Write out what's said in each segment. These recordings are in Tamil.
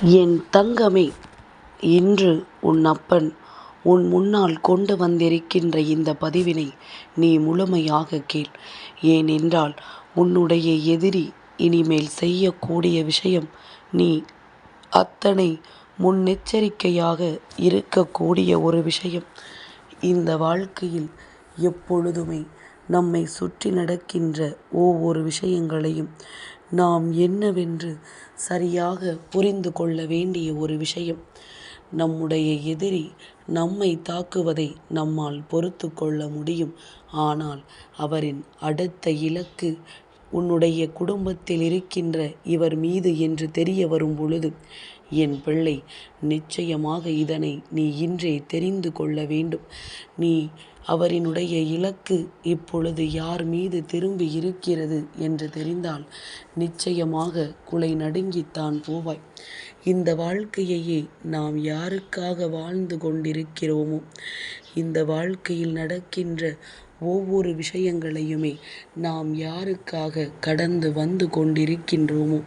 என் தங்கமே, இன்று உன் அப்பன் உன் முன்னால் கொண்டு வந்திருக்கின்ற இந்த பதிவினை நீ முழுமையாக கேள். ஏனென்றால் உன்னுடைய எதிரி இனிமேல் செய்யக்கூடிய விஷயம் நீ அத்தனை முன்னெச்சரிக்கையாக இருக்கக்கூடிய ஒரு விஷயம். இந்த வாழ்க்கையில் எப்பொழுதுமே நம்மை சுற்றி நடக்கின்ற ஒவ்வொரு விஷயங்களையும் நாம் என்னவென்று சரியாக புரிந்து கொள்ள வேண்டிய ஒரு விஷயம். நம்முடைய எதிரி நம்மை தாக்குவதை நம்மால் பொறுத்து கொள்ள முடியும். ஆனால் அவரின் அடுத்த இலக்கு உன்னுடைய குடும்பத்தில் இருக்கின்ற இவர் மீது என்று தெரிய வரும் பொழுது, என் பிள்ளை, நிச்சயமாக இதனை நீ இன்றே தெரிந்து கொள்ள வேண்டும். நீ அவரினுடைய இலக்கு இப்பொழுது யார் மீது திரும்பி இருக்கிறது என்று தெரிந்தால் நிச்சயமாக குலை நடுங்கித்தான் போவாய். இந்த வாழ்க்கையையே நாம் யாருக்காக வாழ்ந்து கொண்டிருக்கிறோமோ, இந்த வாழ்க்கையில் நடக்கின்ற ஒவ்வொரு விஷயங்களையுமே நாம் யாருக்காக கடந்து வந்து கொண்டிருக்கின்றோமோ,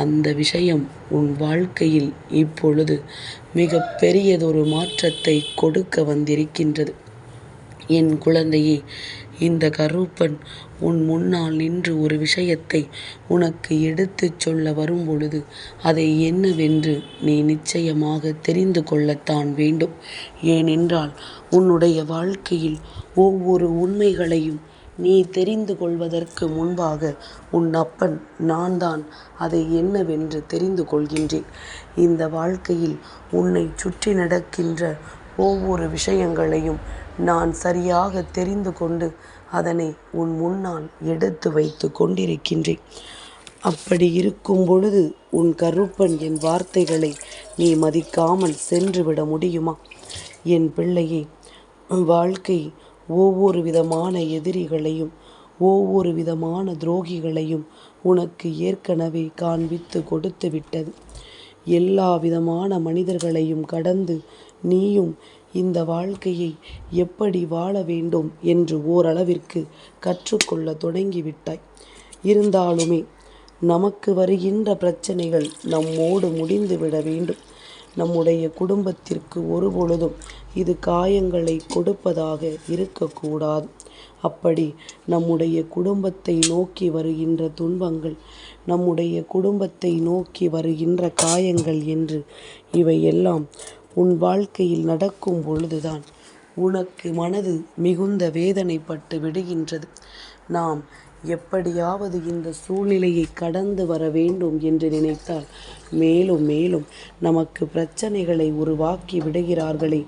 அந்த விஷயம் உன் வாழ்க்கையில் இப்பொழுது மிக பெரியதொரு மாற்றத்தை கொடுக்க வந்திருக்கின்றது. என் குழந்தையே, இந்த கருப்பன் உன் முன்னால் நின்று ஒரு விஷயத்தை உனக்கு எடுத்துச் சொல்ல வரும் பொழுது அதை என்னவென்று நீ நிச்சயமாக தெரிந்து கொள்ளத்தான் வேண்டும். ஏனென்றால் உன்னுடைய வாழ்க்கையில் ஒவ்வொரு உண்மைகளையும் நீ தெரிந்து கொள்வதற்கு முன்பாக உன் அப்பன் நான் தான் அதை என்னவென்று தெரிந்து கொள்கின்றேன். இந்த வாழ்க்கையில் உன்னை சுற்றி நடக்கின்ற ஒவ்வொரு விஷயங்களையும் நான் சரியாக தெரிந்து கொண்டு அதனை உன் முன்னால் எடுத்து வைத்து கொண்டிருக்கின்றேன். அப்படி இருக்கும் பொழுது உன் கருப்பன் என் வார்த்தைகளை நீ மதிக்காமல் சென்றுவிட முடியுமா? என் பிள்ளையே, வாழ்க்கை ஒவ்வொரு விதமான எதிரிகளையும் ஒவ்வொரு விதமான துரோகிகளையும் உனக்கு ஏற்கனவே காண்பித்து கொடுத்து விட்டது. எல்லா விதமான மனிதர்களையும் கடந்து நீயும் இந்த வாழ்க்கையை எப்படி வாழ வேண்டும் என்று ஓரளவிற்கு கற்றுக்கொள்ள தொடங்கிவிட்டாய். இருந்தாலுமே நமக்கு வருகின்ற பிரச்சனைகள் நம்மோடு முடிந்துவிட வேண்டும். நம்முடைய குடும்பத்திற்கு ஒருபொழுதும் இது காயங்களை கொடுப்பதாக இருக்கக்கூடாது. அப்படி நம்முடைய குடும்பத்தை நோக்கி வருகின்ற துன்பங்கள், நம்முடைய குடும்பத்தை நோக்கி வருகின்ற காயங்கள் என்று இவையெல்லாம் உன் வாழ்க்கையில் நடக்கும் பொழுதுதான் உனக்கு மனது மிகுந்த வேதனைப்பட்டு விடுகின்றது. நாம் எப்படியாவது இந்த சூழ்நிலையை கடந்து வர வேண்டும் என்று நினைத்தால் மேலும் மேலும் நமக்கு பிரச்சனைகளை உருவாக்கி விடுகிறார்களே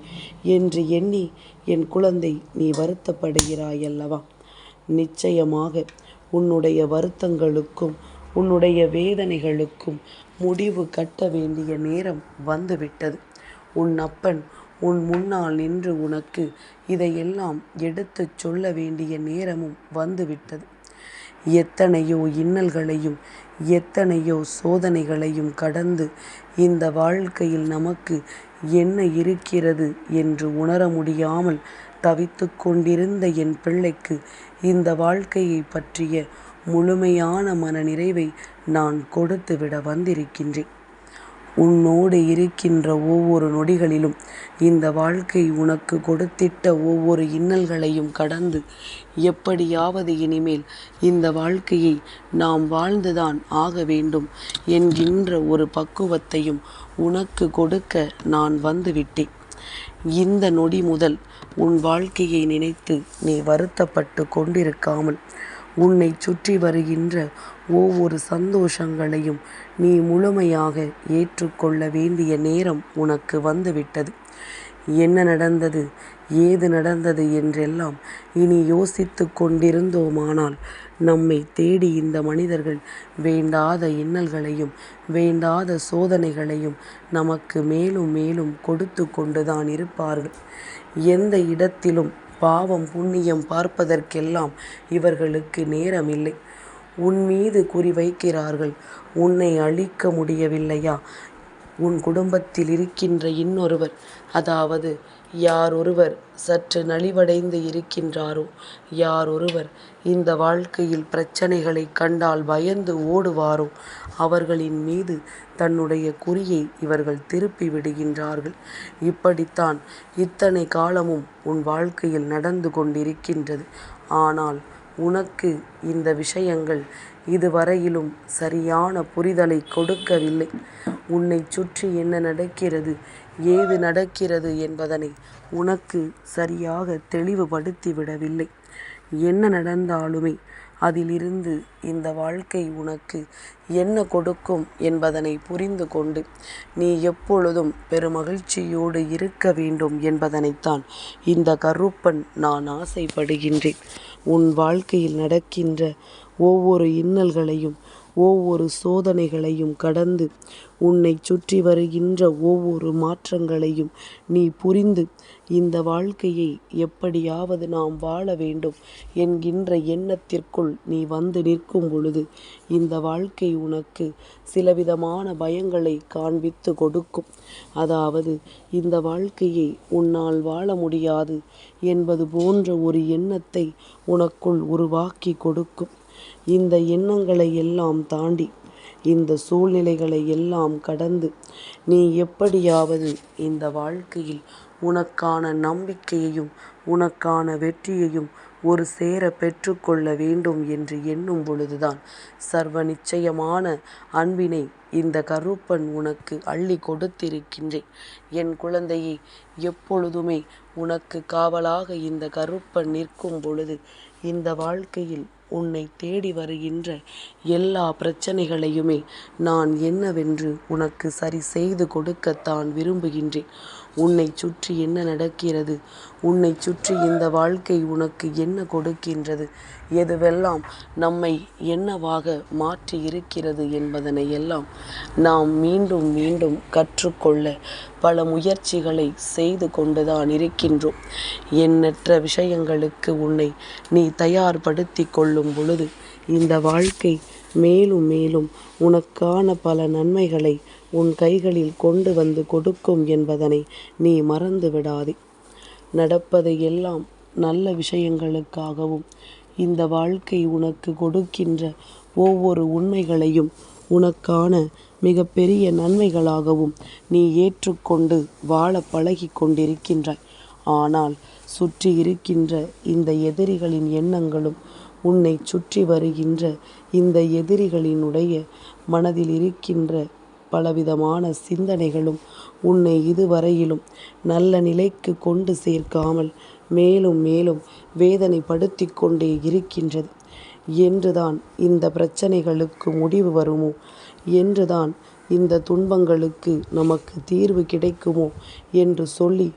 என்று எண்ணி என் குழந்தை நீ வருத்தப்படுகிறாய் அல்லவா? நிச்சயமாக உன்னுடைய வருத்தங்களுக்கும் உன்னுடைய வேதனைகளுக்கும் முடிவு கட்ட வேண்டிய நேரம் வந்துவிட்டது. உன் அப்பன் உன் முன்னால் நின்று உனக்கு இதையெல்லாம் எடுத்துச் சொல்ல வேண்டிய நேரமும் வந்துவிட்டது. எத்தனையோ இன்னல்களையும் எத்தனையோ சோதனைகளையும் கடந்து இந்த வாழ்க்கையில் நமக்கு என்ன இருக்கிறது என்று உணர முடியாமல் தவித்து கொண்டிருந்த என் பிள்ளைக்கு இந்த வாழ்க்கையை பற்றிய முழுமையான மனநிறைவை நான் கொடுத்துவிட வந்திருக்கின்றேன். உன்னோடு இருக்கின்ற ஒவ்வொரு நொடிகளிலும் இந்த வாழ்க்கை உனக்கு கொடுத்திட்ட ஒவ்வொரு இன்னல்களையும் கடந்து எப்படியாவது இனிமேல் இந்த வாழ்க்கையை நாம் வாழ்ந்துதான் ஆக வேண்டும் என்கின்ற ஒரு பக்குவத்தையும் உனக்கு கொடுக்க நான் வந்துவிட்டேன். இந்த நொடி முதல் உன் வாழ்க்கையை நினைத்து நீ வருத்தப்பட்டு கொண்டிருக்காமல் உன்னை சுற்றி வருகின்ற ஒவ்வொரு சந்தோஷங்களையும் நீ முழுமையாக ஏற்றுக்கொள்ள வேண்டிய நேரம் உனக்கு வந்துவிட்டது. என்ன நடந்தது, ஏது நடந்தது என்றெல்லாம் இனி யோசித்து கொண்டிருந்தோமானால் நம்மை தேடி இந்த மனிதர்கள் வேண்டாத இன்னல்களையும் வேண்டாத சோதனைகளையும் நமக்கு மேலும் மேலும் கொடுத்து கொண்டுதான் இருப்பார்கள். எந்த இடத்திலும் பாவம் புண்ணியம் பார்ப்பதற்கெல்லாம் இவர்களுக்கு நேரமில்லை. உன் மீது குறிவைக்கிறார்கள். உன்னை அழிக்க முடியவில்லையா? உன் குடும்பத்தில் இருக்கின்ற இன்னொருவர், அதாவது யாரொருவர் சற்று நலிவடைந்து இருக்கின்றாரோ, யாரொருவர் இந்த வாழ்க்கையில் பிரச்சனைகளைக் கண்டால் பயந்து ஓடுவாரோ, அவர்களின் மீது தன்னுடைய குறியை இவர்கள் திருப்பி விடுகின்றார்கள். இப்படித்தான் இத்தனை காலமும் உன் வாழ்க்கையில் நடந்து கொண்டிருக்கின்றது. ஆனால் உனக்கு இந்த விஷயங்கள் இதுவரையிலும் சரியான புரிதலை கொடுக்கவில்லை. உன்னை சுற்றி என்ன நடக்கிறது, ஏது நடக்கிறது என்பதனை உனக்கு சரியாக தெளிவுபடுத்திவிடவில்லை. என்ன நடந்தாலுமே அதிலிருந்து இந்த வாழ்க்கை உனக்கு என்ன கொடுக்கும் என்பதனை புரிந்து கொண்டு நீ எப்பொழுதும் பெருமகிழ்ச்சியோடு இருக்க வேண்டும் என்பதனைத்தான் இந்த கருப்பன் நான் ஆசைப்படுகின்றேன். உன் வாழ்க்கையில் நடக்கின்ற ஒவ்வொரு இன்னல்களையும் ஒவ்வொரு சோதனைகளையும் கடந்து உன்னை சுற்றி வருகின்ற ஒவ்வொரு மாற்றங்களையும் நீ புரிந்து இந்த வாழ்க்கையை எப்படியாவது நாம் வாழ வேண்டும் என்கின்ற எண்ணத்திற்குள் நீ வந்து நிற்கும் பொழுது இந்த வாழ்க்கை உனக்கு சிலவிதமான பயங்களை காண்பித்து கொடுக்கும். அதாவது இந்த வாழ்க்கையை உன்னால் வாழ முடியாது என்பது போன்ற ஒரு எண்ணத்தை உனக்குள் உருவாக்கி கொடுக்கும். இந்த எண்ணங்களை எல்லாம் தாண்டி இந்த சூழ்நிலைகளை எல்லாம் கடந்து நீ எப்படியாவது இந்த வாழ்க்கையில் உனக்கான நம்பிக்கையையும் உனக்கான வெற்றியையும் ஒரு சேர பெற்றுக்கொள்ள வேண்டும் என்று எண்ணும் பொழுதுதான் சர்வ நிச்சயமான அன்பினை இந்த கருப்பன் உனக்கு அள்ளி கொடுத்திருக்கின்றேன். என் குழந்தையை, எப்பொழுதுமே உனக்கு காவலாக இந்த கருப்பன் நிற்கும் பொழுது இந்த வாழ்க்கையில் உன்னை தேடி வருகின்ற எல்லா பிரச்சனைகளையுமே நான் என்னவென்று உனக்கு சரி செய்து கொடுக்கத்தான் விரும்புகின்றேன். உன்னை சுற்றி என்ன நடக்கிறது, உன்னை சுற்றி இந்த வாழ்க்கை உனக்கு என்ன கொடுக்கின்றது, எதுவெல்லாம் நம்மை என்னவாக மாற்றி இருக்கிறது என்பதனை எல்லாம் நாம் மீண்டும் மீண்டும் கற்றுக்கொள்ள பல முயற்சிகளை செய்து கொண்டுதான் இருக்கின்றோம். எண்ணற்ற விஷயங்களுக்கு உன்னை நீ தயார்படுத்தி கொள்ளும் பொழுது இந்த வாழ்க்கை மேலும் மேலும் உனக்கான பல நன்மைகளை உன் கைகளில் கொண்டு வந்து கொடுக்கும் என்பதனை நீ மறந்து விடாதே. நடப்பதை எல்லாம் நல்ல விஷயங்களுக்காகவும் இந்த வாழ்க்கை உனக்கு கொடுக்கின்ற ஒவ்வொரு உண்மைகளையும் உனக்கான மிகப்பெரிய நன்மைகளாகவும் நீ ஏற்றுக்கொண்டு வாழ பழகி கொண்டிருக்கின்றாய். ஆனால் சுற்றி இருக்கின்ற இந்த எதிரிகளின் எண்ணங்களும் உன்னை சுற்றி வருகின்ற இந்த எதிரிகளினுடைய மனதில் இருக்கின்ற பலவிதமான சிந்தனைகளும் உன்னை இதுவரையிலும் நல்ல நிலைக்கு கொண்டு சேர்க்காமல் மேலும் மேலும் வேதனைப்படுத்தி கொண்டே இருக்கின்றது. என்றுதான் இந்த பிரச்சனைகளுக்கு முடிவு வருமோ, என்றுதான் இந்த துன்பங்களுக்கு நமக்கு தீர்வு கிடைக்குமோ என்று சொல்லி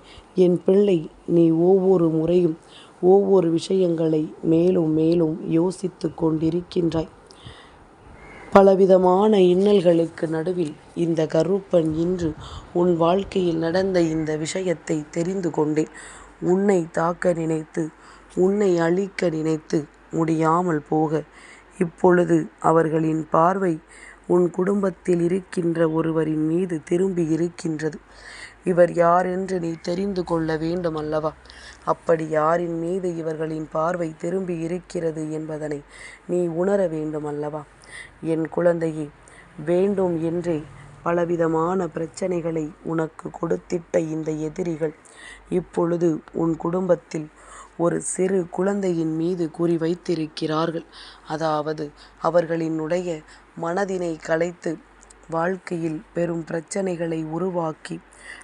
என் பிள்ளை, நீ ஒவ்வொரு முறையும் ஒவ்வொரு விஷயங்களை மேலும் மேலும் யோசித்து கொண்டிருக்கின்றாய். பலவிதமான இன்னல்களுக்கு நடுவில் இந்த கருப்பன் இன்று உன் வாழ்க்கையில் நடந்த இந்த விஷயத்தை தெரிந்து கொண்டேன். உன்னை தாக்க நினைத்து, உன்னை அழிக்க நினைத்து முடியாமல் போக இப்பொழுது அவர்களின் பார்வை உன் குடும்பத்தில் இருக்கின்ற ஒருவரின் மீது திரும்பி இருக்கின்றது. இவர் யார் என்று நீ தெரிந்து கொள்ள வேண்டும் அல்லவா? அப்படி யாரின் மீது இவர்களின் பார்வை திரும்பி இருக்கிறது என்பதனை நீ உணர வேண்டும் அல்லவா? என் குழந்தையே, வேண்டும் என்றே பலவிதமான பிரச்சனைகளை உனக்கு கொடுத்திட்ட இந்த எதிரிகள் இப்பொழுது உன் குடும்பத்தில் ஒரு சிறு குழந்தையின் மீது குறி வைத்திருக்கிறார்கள். அதாவது அவர்களினுடைய மனதினை கலைத்து வாழ்க்கையில் பெரும் பிரச்சனைகளை உருவாக்கி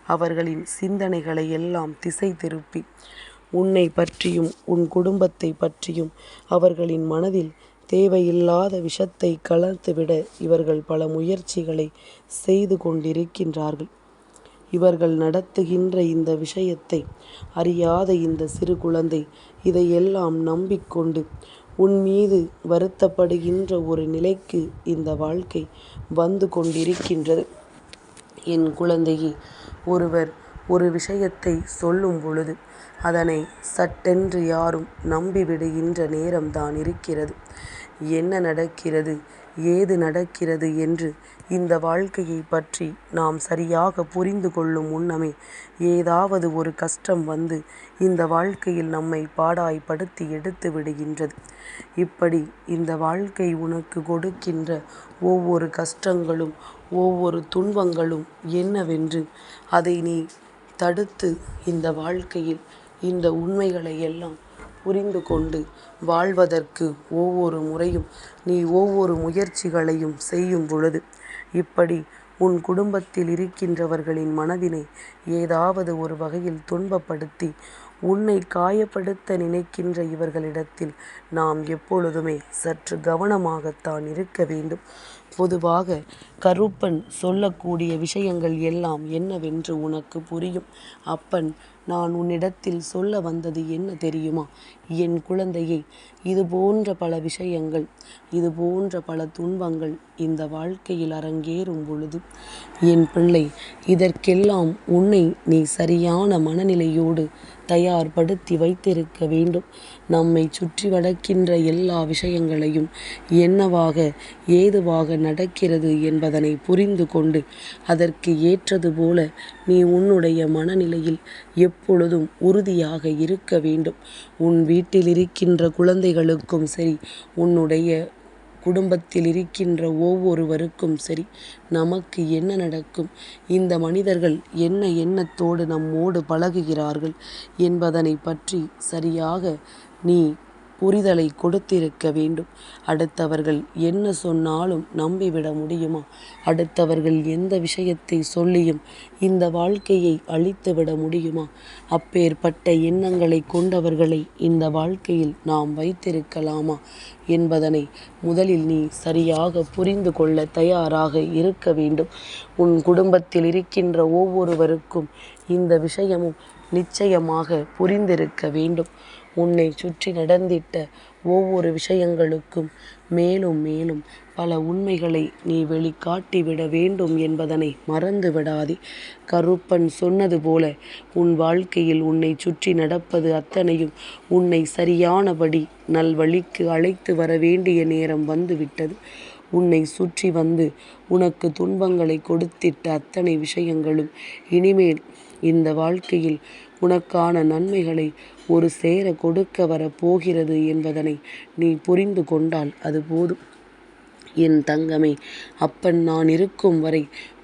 அவர்களின் சிந்தனைகளை எல்லாம் திசை திருப்பி உன்னை பற்றியும் உன் குடும்பத்தை பற்றியும் அவர்களின் மனதில் தேவையில்லாத விஷத்தை கலந்துவிட இவர்கள் பல முயற்சிகளை செய்து கொண்டிருக்கின்றார்கள். இவர்கள் நடத்துகின்ற இந்த விஷயத்தை அறியாத இந்த சிறு குழந்தை இதையெல்லாம் நம்பிக்கொண்டு உன் மீது வருத்தப்படுகின்ற ஒரு நிலைக்கு இந்த வாழ்க்கை வந்து கொண்டிருக்கின்றது. என் குழந்தையே, ஒருவர் ஒரு விஷயத்தை சொல்லும் பொழுது அதனை சட்டென்று யாரும் நம்பிவிடுகின்ற நேரம்தான் இருக்கிறது. என்ன நடக்கிறது, ஏது நடக்கிறது என்று இந்த வாழ்க்கையை பற்றி நாம் சரியாக புரிந்து கொள்ளும் முன்னமே ஏதாவது ஒரு கஷ்டம் வந்து இந்த வாழ்க்கையில் நம்மை பாடாய்படுத்தி எடுத்து விடுகின்றது. இப்படி இந்த வாழ்க்கை உனக்கு கொடுக்கின்ற ஒவ்வொரு கஷ்டங்களும் ஒவ்வொரு துன்பங்களும் என்னவென்று அதை நீ தடுத்து இந்த வாழ்க்கையில் இந்த உண்மைகளை எல்லாம் புரிந்து கொண்டு வாழ்வதற்கு ஒவ்வொரு முறையும் நீ ஒவ்வொரு முயற்சிகளையும் செய்யும் பொழுது இப்படி உன் குடும்பத்தில் இருக்கின்றவர்களின் மனதினை ஏதாவது ஒரு வகையில் துன்பப்படுத்தி உன்னை காயப்படுத்த நினைக்கின்ற இவர்களிடத்தில் நாம் எப்பொழுதுமே சற்று கவனமாகத்தான் இருக்க வேண்டும். பொதுவாக கருப்பன் சொல்லக்கூடிய விஷயங்கள் எல்லாம் என்னவென்று உனக்கு புரியும். அப்பன் நான் உன்னிடத்தில் சொல்ல வந்தது என்ன தெரியுமா? என் குழந்தையை, இது போன்ற பல விஷயங்கள், இது போன்ற பல துன்பங்கள் இந்த வாழ்க்கையில் அரங்கேறும் பொழுது என் பிள்ளை, இதற்கெல்லாம் உன்னை நீ சரியான மனநிலையோடு தயார்படுத்தி வைத்திருக்க வேண்டும். நம்மை சுற்றி நடக்கின்ற எல்லா விஷயங்களையும் என்னவாக ஏதுவாக நடக்கிறது என்பதனை புரிந்து கொண்டு அதற்கு ஏற்றது போல நீ உன்னுடைய மனநிலையில் எப்பொழுதும் உறுதியாக இருக்க வேண்டும். உன் வீட்டில் இருக்கின்ற குழந்தைகளுக்கும் சரி, உன்னுடைய குடும்பத்தில் இருக்கின்ற ஒவ்வொருவருக்கும் சரி, நமக்கு என்ன நடக்கும், இந்த மனிதர்கள் என்ன எண்ணத்தோடு நம்மோடு பழகுகிறார்கள் என்பதனை பற்றி சரியாக நீ புரிதலை கொடுத்திருக்க வேண்டும். அடுத்தவர்கள் என்ன சொன்னாலும் நம்பிவிட முடியுமா? அடுத்தவர்கள் எந்த விஷயத்தை சொல்லியும் இந்த வாழ்க்கையை அழித்துவிட முடியுமா? அப்பேற்பட்ட எண்ணங்களை கொண்டவர்களை இந்த வாழ்க்கையில் நாம் வைத்திருக்கலாமா என்பதனை முதலில் நீ சரியாக புரிந்து கொள்ள தயாராக இருக்க வேண்டும். உன் குடும்பத்தில் இருக்கின்ற ஒவ்வொருவருக்கும் இந்த விஷயமும் நிச்சயமாக புரிந்திருக்க வேண்டும். உன்னை சுற்றி நடந்திட்ட ஒவ்வொரு விஷயங்களுக்கும் மேலும் மேலும் பல உண்மைகளை நீ வெளிக்காட்டிவிட வேண்டும் என்பதனை மறந்து விடாதே. கருப்பன் சொன்னது போல உன் வாழ்க்கையில் உன்னை சுற்றி நடப்பது அத்தனையும் உன்னை சரியானபடி நல்வழிக்கு அழைத்து வர வேண்டிய நேரம் வந்துவிட்டது. உன்னை சுற்றி வந்து உனக்கு துன்பங்களை கொடுத்திட்ட அத்தனை விஷயங்களும் இனிமேல் இந்த வாழ்க்கையில் உனக்கான நன்மைகளை ஒரு சேர கொடுக்க வர போகிறது என்பதனை நீ புரிந்து கொண்டால் அது போதும். என் தங்கமே, அப்பன் நான் இருக்கும் வரை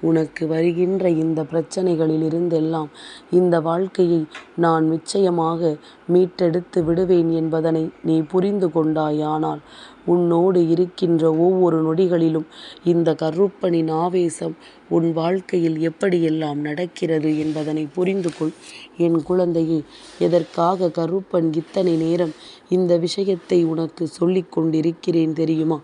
உனக்கு வருகின்ற இந்த பிரச்சனைகளில் இருந்தெல்லாம் இந்த வாழ்க்கையை நான் நிச்சயமாக மீட்டெடுத்து விடுவேன் என்பதனை நீ புரிந்து கொண்டாயானால் உன்னோடு இருக்கின்ற ஒவ்வொரு நொடிகளிலும் இந்த கருப்பனின் ஆவேசம் உன் வாழ்க்கையில் எப்படியெல்லாம் நடக்கிறது என்பதனை புரிந்து கொள். என் குழந்தையே, எதற்காக கருப்பன் இத்தனை நேரம் இந்த விஷயத்தை உனக்கு சொல்லிக் கொண்டிருக்கிறேன் தெரியுமா?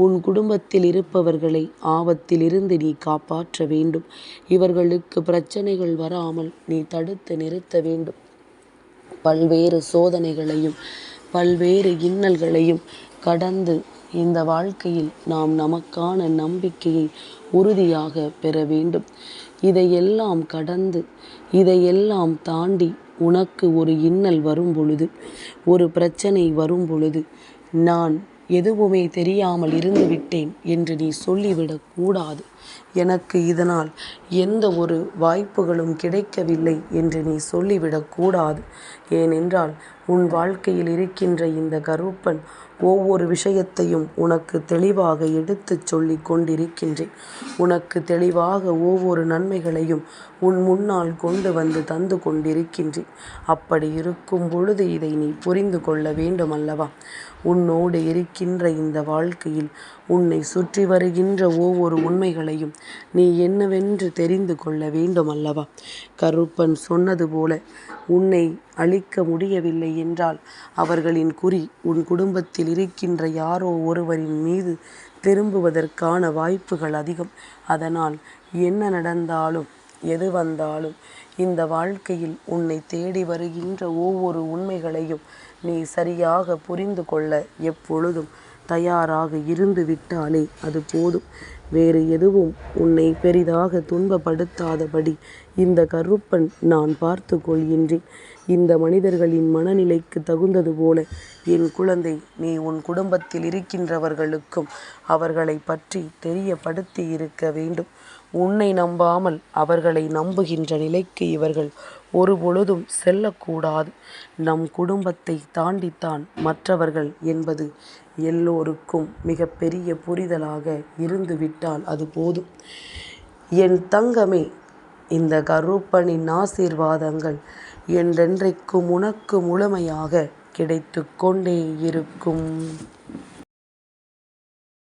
உன் குடும்பத்தில் இருப்பவர்களை ஆபத்திலிருந்து நீ காப்பாற்ற வேண்டும். இவர்களுக்கு பிரச்சனைகள் வராமல் நீ தடுத்து நிறுத்த வேண்டும். பல்வேறு சோதனைகளையும் பல்வேறு இன்னல்களையும் கடந்து இந்த வாழ்க்கையில் நாம் நமக்கான நம்பிக்கையை உறுதியாக பெற வேண்டும். இதையெல்லாம் கடந்து இதையெல்லாம் தாண்டி உனக்கு ஒரு இன்னல் வரும் பொழுது, ஒரு பிரச்சனை வரும் பொழுது, நான் எதுவுமே தெரியாமல் இருந்துவிட்டேன் என்று நீ சொல்லிவிடக் கூடாது. எனக்கு இதனால் எந்த ஒரு வாய்ப்புகளும் கிடைக்கவில்லை என்று நீ சொல்லிவிடக் கூடாது. ஏனென்றால் உன் வாழ்க்கையில் இருக்கின்ற இந்த கருப்பன் ஒவ்வொரு விஷயத்தையும் உனக்கு தெளிவாக எடுத்துச் சொல்லிக் கொண்டிருக்கின்றேன். உனக்கு தெளிவாக ஒவ்வொரு நன்மைகளையும் உன் முன்னால் கொண்டு வந்து தந்து கொண்டிருக்கின்றேன். அப்படி இருக்கும் பொழுது இதை நீ புரிந்து கொள்ள வேண்டும் அல்லவா? உன்னோடு இருக்கின்ற இந்த வாழ்க்கையில் உன்னை சுற்றி வருகின்ற ஒவ்வொரு உண்மைகளையும் நீ என்னவென்று தெரிந்து கொள்ள வேண்டும் அல்லவா? கருப்பன் சொன்னது போல உன்னை அழிக்க முடியவில்லை என்றால் அவர்களின் குறி உன் குடும்பத்தில் இருக்கின்ற யாரோ ஒருவரின் மீது திரும்புவதற்கான வாய்ப்புகள் அதிகம். அதனால் என்ன நடந்தாலும் எது வந்தாலும் இந்த வாழ்க்கையில் உன்னை தேடி வருகின்ற ஒவ்வொரு உண்மைகளையும் நீ சரியாக புரிந்து கொள்ள எப்பொழுதும் தயாராக இருந்து விட்டாலே அது போதும். வேறு எதுவும் உன்னை பெரிதாக துன்பப்படுத்தாதபடி இந்த கருப்பன் நான் பார்த்து கொள்கின்றேன். இந்த மனிதர்களின் மனநிலைக்கு தகுந்தது போல என் குழந்தை, நீ உன் குடும்பத்தில் இருக்கின்றவர்களுக்கும் அவர்களை பற்றி தெரியப்படுத்தி இருக்க வேண்டும். உன்னை நம்பாமல் அவர்களை நம்புகின்ற நிலைக்கு இவர்கள் ஒருபொழுதும் செல்லக்கூடாது. நம் குடும்பத்தை தாண்டித்தான் மற்றவர்கள் என்பது எல்லோருக்கும் மிக பெரிய புரிதலாக இருந்துவிட்டால் அது போதும். என் தங்கமே, இந்த கருப்பனின் ஆசீர்வாதங்கள் என்றென்றைக்கும் உனக்கு முழுமையாக கிடைத்து கொண்டே இருக்கும்.